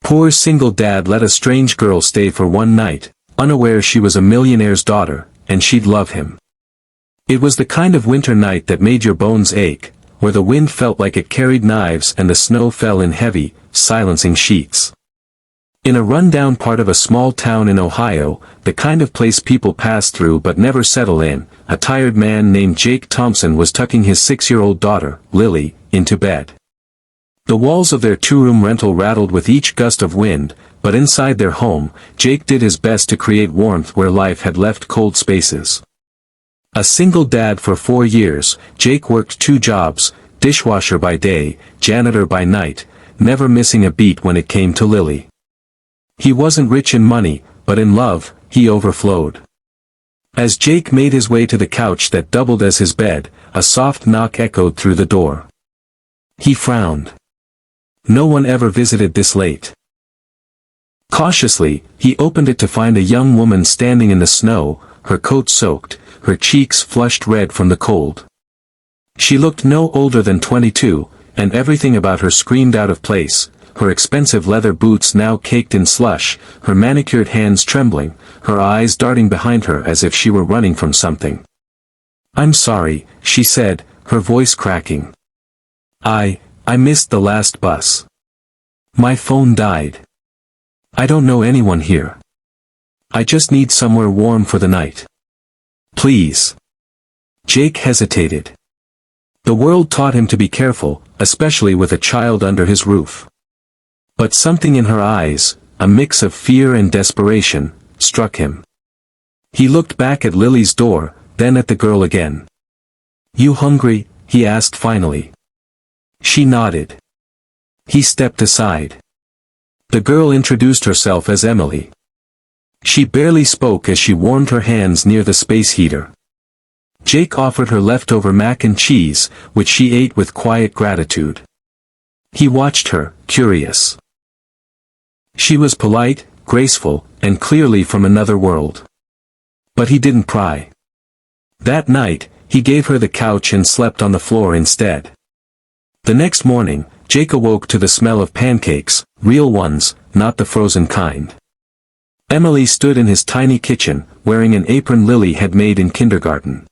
Poor single dad let a strange girl stay for one night, unaware she was a millionaire's daughter, and she'd love him. It was the kind of winter night that made your bones ache, where the wind felt like it carried knives and the snow fell in heavy, silencing sheets. In a run-down part of a small town in Ohio, the kind of place people pass through but never settle in, a tired man named Jake Thompson was tucking his 6-year-old daughter, Lily, into bed. The walls of their two-room rental rattled with each gust of wind, but inside their home, Jake did his best to create warmth where life had left cold spaces. A single dad for 4 years, Jake worked 2 jobs, dishwasher by day, janitor by night, never missing a beat when it came to Lily. He wasn't rich in money, but in love, he overflowed. As Jake made his way to the couch that doubled as his bed, a soft knock echoed through the door. He frowned. No one ever visited this late. Cautiously, he opened it to find a young woman standing in the snow, her coat soaked, her cheeks flushed red from the cold. She looked no older than 22, and everything about her screamed out of place, her expensive leather boots now caked in slush, her manicured hands trembling, her eyes darting behind her as if she were running from something. "I'm sorry," she said, her voice cracking. I missed the last bus. My phone died. I don't know anyone here. I just need somewhere warm for the night. Please." Jake hesitated. The world taught him to be careful, especially with a child under his roof. But something in her eyes, a mix of fear and desperation, struck him. He looked back at Lily's door, then at the girl again. "You hungry?" he asked finally. She nodded. He stepped aside. The girl introduced herself as Emily. She barely spoke as she warmed her hands near the space heater. Jake offered her leftover mac and cheese, which she ate with quiet gratitude. He watched her, curious. She was polite, graceful, and clearly from another world. But he didn't pry. That night, he gave her the couch and slept on the floor instead. The next morning, Jake awoke to the smell of pancakes, real ones, not the frozen kind. Emily stood in his tiny kitchen, wearing an apron Lily had made in kindergarten.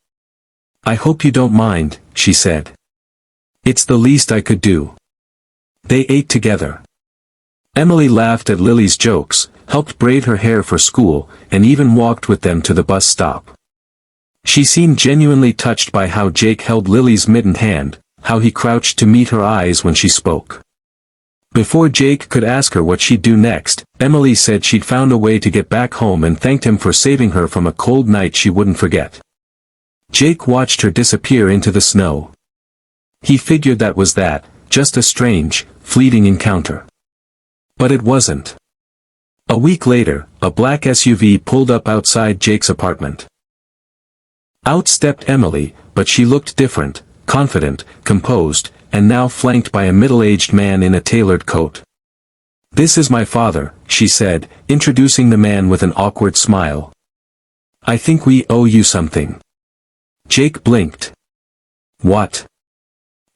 "I hope you don't mind," she said. "It's the least I could do." They ate together. Emily laughed at Lily's jokes, helped braid her hair for school, and even walked with them to the bus stop. She seemed genuinely touched by how Jake held Lily's mittened hand, how he crouched to meet her eyes when she spoke. Before Jake could ask her what she'd do next, Emily said she'd found a way to get back home and thanked him for saving her from a cold night she wouldn't forget. Jake watched her disappear into the snow. He figured that was that, just a strange, fleeting encounter. But it wasn't. A week later, a black SUV pulled up outside Jake's apartment. Out stepped Emily, but she looked different, confident, composed, and now flanked by a middle-aged man in a tailored coat. "This is my father," she said, introducing the man with an awkward smile. "I think we owe you something." Jake blinked. "What?"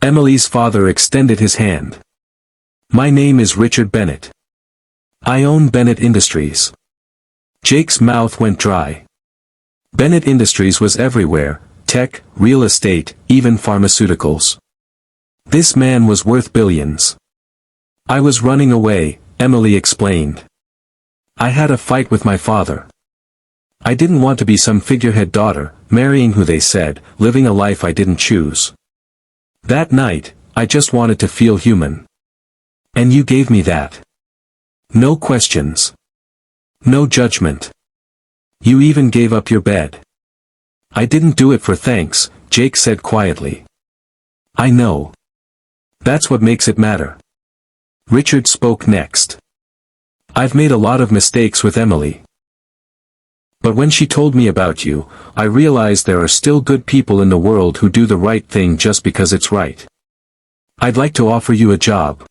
Emily's father extended his hand. "My name is Richard Bennett. I own Bennett Industries." Jake's mouth went dry. Bennett Industries was everywhere, tech, real estate, even pharmaceuticals. This man was worth billions. "I was running away," Emily explained. "I had a fight with my father. I didn't want to be some figurehead daughter, marrying who they said, living a life I didn't choose. That night, I just wanted to feel human. And you gave me that. No questions. No judgment. You even gave up your bed." "I didn't do it for thanks," Jake said quietly. "I know. That's what makes it matter." Richard spoke next. "I've made a lot of mistakes with Emily. But when she told me about you, I realized there are still good people in the world who do the right thing just because it's right. I'd like to offer you a job.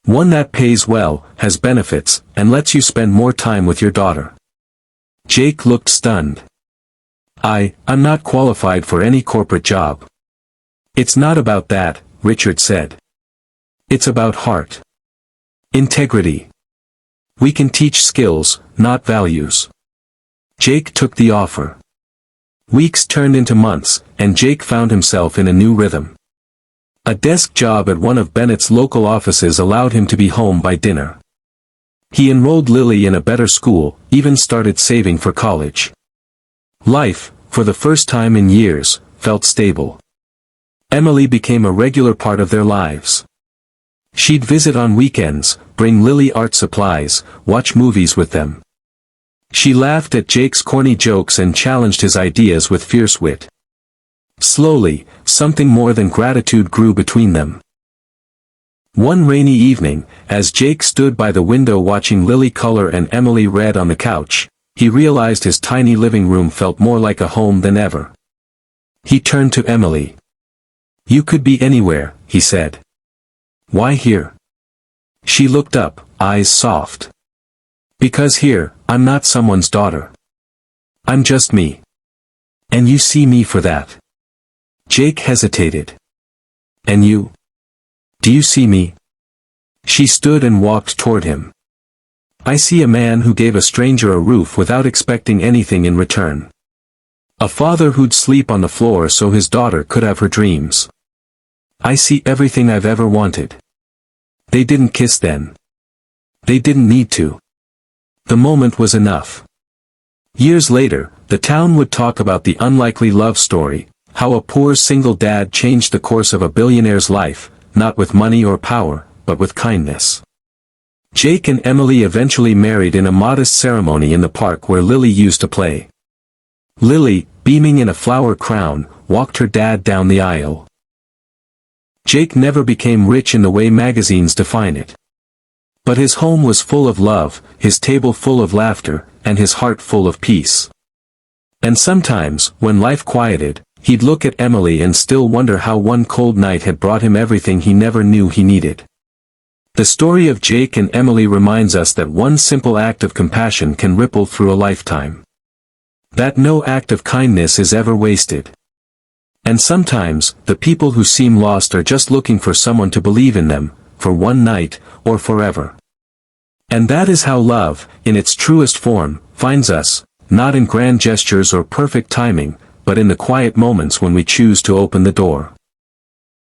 One that pays well, has benefits, and lets you spend more time with your daughter." Jake looked stunned. I'm not qualified for any corporate job." "It's not about that," Richard said. "It's about heart. Integrity. We can teach skills, not values. Jake took the offer. Weeks turned into months, and Jake found himself in a new rhythm. A desk job at one of Bennett's local offices allowed him to be home by dinner. He enrolled Lily in a better school, even started saving for college. Life, for the first time in years, felt stable. Emily became a regular part of their lives. She'd visit on weekends, bring Lily art supplies, watch movies with them. She laughed at Jake's corny jokes and challenged his ideas with fierce wit. Slowly, something more than gratitude grew between them. One rainy evening, as Jake stood by the window watching Lily color and Emily read on the couch, he realized his tiny living room felt more like a home than ever. He turned to Emily. "You could be anywhere," he said. "Why here?" She looked up, eyes soft. "Because here, I'm not someone's daughter. I'm just me. And you see me for that." Jake hesitated. "And you? Do you see me?" She stood and walked toward him. "I see a man who gave a stranger a roof without expecting anything in return. A father who'd sleep on the floor so his daughter could have her dreams. I see everything I've ever wanted." They didn't kiss then. They didn't need to. The moment was enough. Years later, the town would talk about the unlikely love story, how a poor single dad changed the course of a billionaire's life, not with money or power, but with kindness. Jake and Emily eventually married in a modest ceremony in the park where Lily used to play. Lily, beaming in a flower crown, walked her dad down the aisle. Jake never became rich in the way magazines define it. But his home was full of love, his table full of laughter, and his heart full of peace. And sometimes, when life quieted, he'd look at Emily and still wonder how one cold night had brought him everything he never knew he needed. The story of Jake and Emily reminds us that one simple act of compassion can ripple through a lifetime. That no act of kindness is ever wasted. And sometimes, the people who seem lost are just looking for someone to believe in them, for one night, or forever. And that is how love, in its truest form, finds us, not in grand gestures or perfect timing, but in the quiet moments when we choose to open the door.